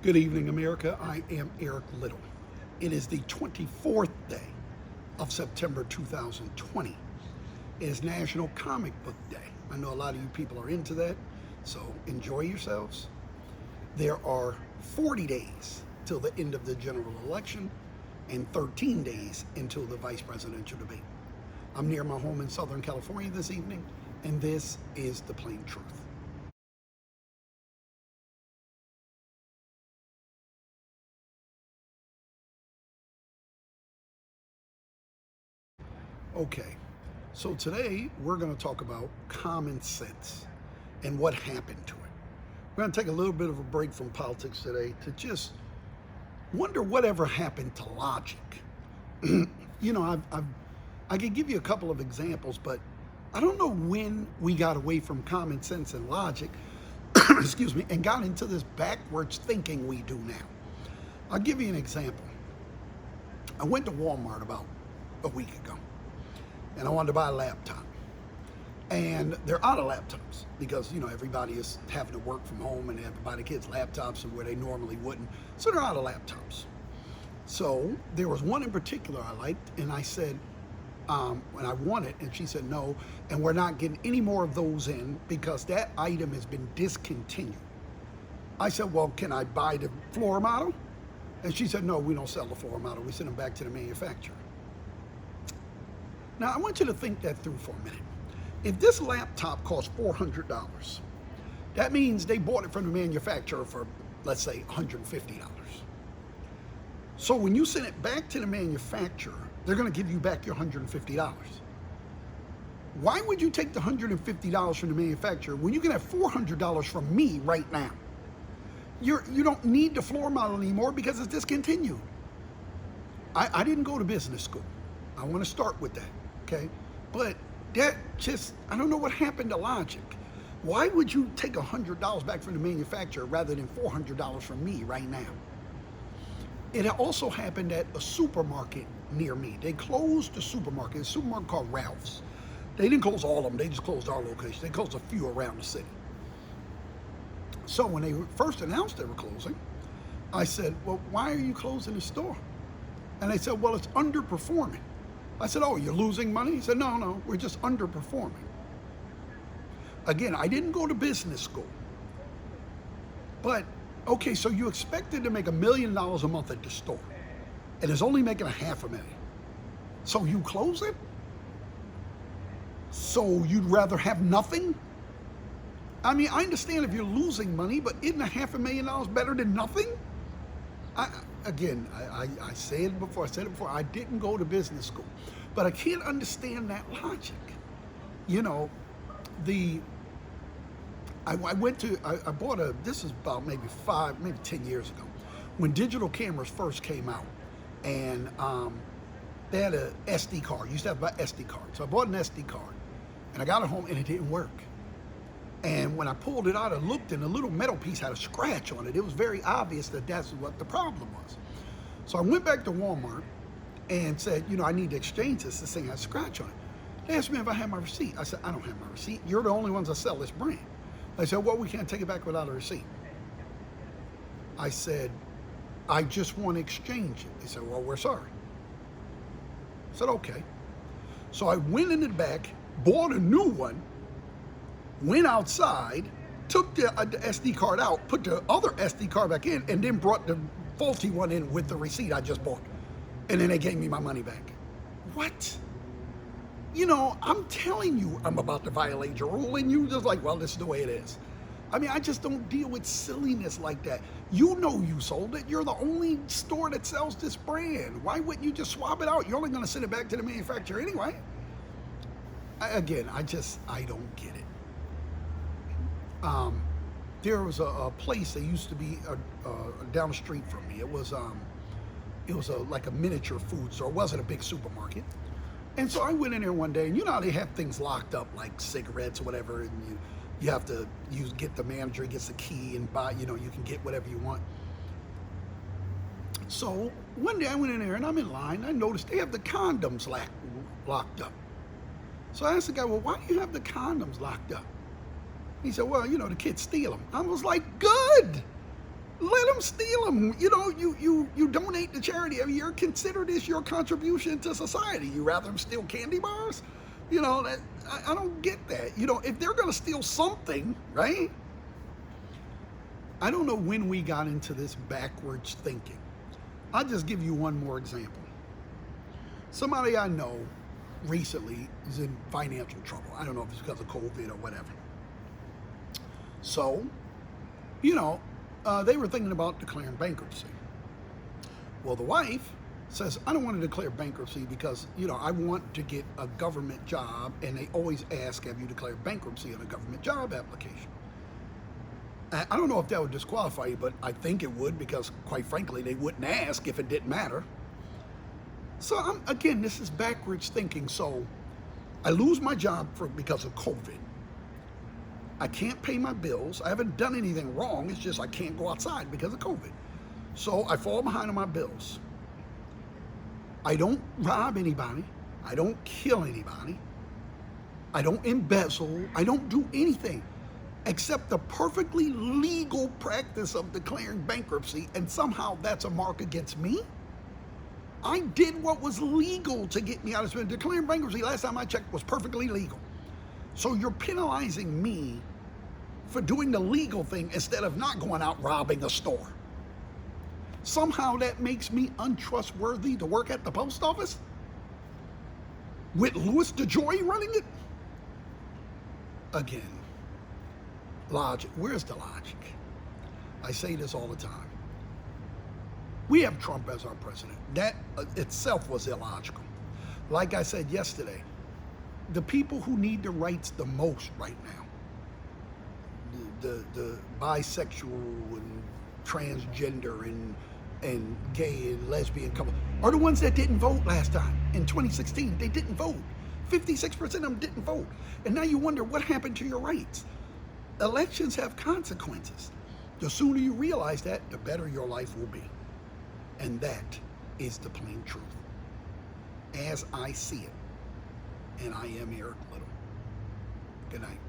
Good evening, America. I am Eric Little. It is the 24th day of September 2020. It is National Comic Book Day. I know a lot of you people are into that, so enjoy yourselves. There are 40 days till the end of the general election and 13 days until the vice presidential debate. I'm near my home in Southern California this evening, and this is the plain truth. Okay, so today we're going to talk about common sense and what happened to it. We're going to take a little bit of a break from politics today to just wonder whatever happened to logic. You know, I could give you a couple of examples, but I don't know when we got away from common sense and logic, excuse me, and got into this backwards thinking we do now. I'll give you an example. I went to Walmart about a week ago, and I wanted to buy a laptop. And they're out of laptops because, you know, everybody is having to work from home and they have to buy the kids laptops and where they normally wouldn't. So they're out of laptops. So there was one in particular I liked, and I said, when I want it, and she said no, and we're not getting any more of those in because that item has been discontinued. I said, well, can I buy the floor model? And she said, no, we don't sell the floor model. We send them back to the manufacturer. Now, I want you to think that through for a minute. If this laptop costs $400, that means they bought it from the manufacturer for, let's say, $150. So when you send it back to the manufacturer, they're going to give you back your $150. Why would you take the $150 from the manufacturer when you can have $400 from me right now? You don't need the floor model anymore because it's discontinued. I didn't go to business school. I want to start with that, okay? But that just, I don't know what happened to logic. Why would you take $100 back from the manufacturer rather than $400 from me right now? It also happened at a supermarket near me. They closed the supermarket, a supermarket called Ralph's. They didn't close all of them, they just closed our location. They closed a few around the city. So when they first announced they were closing, I said, well, why are you closing the store? And they said, well, it's underperforming. I said, oh, you're losing money? He said, no, we're just underperforming. Again, I didn't go to business school. But, okay, so you expected to make $1 million a month at the store, and it's only making $500,000. So you close it? So you'd rather have nothing? I mean, I understand if you're losing money, but isn't $500,000 better than nothing? I said it before, I didn't go to business school, but I can't understand that logic. You know, I bought this is about maybe 10 years ago, when digital cameras first came out, and they had a SD card. You used to have an SD card. So I bought an SD card, and I got it home, and it didn't work. And when I pulled it out, I looked, and the little metal piece had a scratch on it. It was very obvious that that's what the problem was. So I went back to Walmart and said, you know, I need to exchange this. This thing has a scratch on it. They asked me if I had my receipt. I said, I don't have my receipt. You're the only ones that sell this brand. They said, well, we can't take it back without a receipt. I said, I just want to exchange it. They said, well, we're sorry. I said, okay. So I went in the back, bought a new one, went outside, took the SD card out, put the other SD card back in, and then brought the faulty one in with the receipt I just bought. And then they gave me my money back. What? You know, I'm telling you I'm about to violate your rule, and you just like, well, this is the way it is. I mean, I just don't deal with silliness like that. You know you sold it. You're the only store that sells this brand. Why wouldn't you just swap it out? You're only going to send it back to the manufacturer anyway. I don't get it. There was a place that used to be down the street from me. It was like a miniature food store. It wasn't a big supermarket. And so I went in there one day, and you know how they have things locked up like cigarettes or whatever, and you have to get the manager, he gets the key and buy, you know, you can get whatever you want. So one day I went in there and I'm in line. I noticed they have the condoms locked up. So I asked the guy, well, why do you have the condoms locked up? He said, well, you know, the kids steal them. I was like, good. Let them steal them. You know, you donate to charity every year. Consider this your contribution to society. You rather them steal candy bars? You know, that I don't get that. You know, if they're going to steal something, right? I don't know when we got into this backwards thinking. I'll just give you one more example. Somebody I know recently is in financial trouble. I don't know if it's because of COVID or whatever. So, you know, they were thinking about declaring bankruptcy. Well, the wife says, I don't want to declare bankruptcy because, you know, I want to get a government job, and they always ask, have you declared bankruptcy on a government job application? I don't know if that would disqualify you, but I think it would, because quite frankly, they wouldn't ask if it didn't matter. So again, this is backwards thinking. So I lose my job because of COVID. I can't pay my bills. I haven't done anything wrong. It's just I can't go outside because of COVID. So I fall behind on my bills. I don't rob anybody. I don't kill anybody. I don't embezzle. I don't do anything except the perfectly legal practice of declaring bankruptcy, and somehow that's a mark against me. I did what was legal to get me out of this. Declaring bankruptcy, last time I checked, was perfectly legal. So you're penalizing me for doing the legal thing instead of not going out robbing a store. Somehow that makes me untrustworthy to work at the post office with Louis DeJoy running it? Again, logic. Where's the logic? I say this all the time. We have Trump as our president. That itself was illogical. Like I said yesterday, the people who need the rights the most right now, the bisexual and transgender and gay and lesbian couple, are the ones that didn't vote last time. In 2016, they didn't vote. 56% of them didn't vote. And now you wonder what happened to your rights. Elections have consequences. The sooner you realize that, the better your life will be. And that is the plain truth, as I see it. And I am Eric Little. Good night.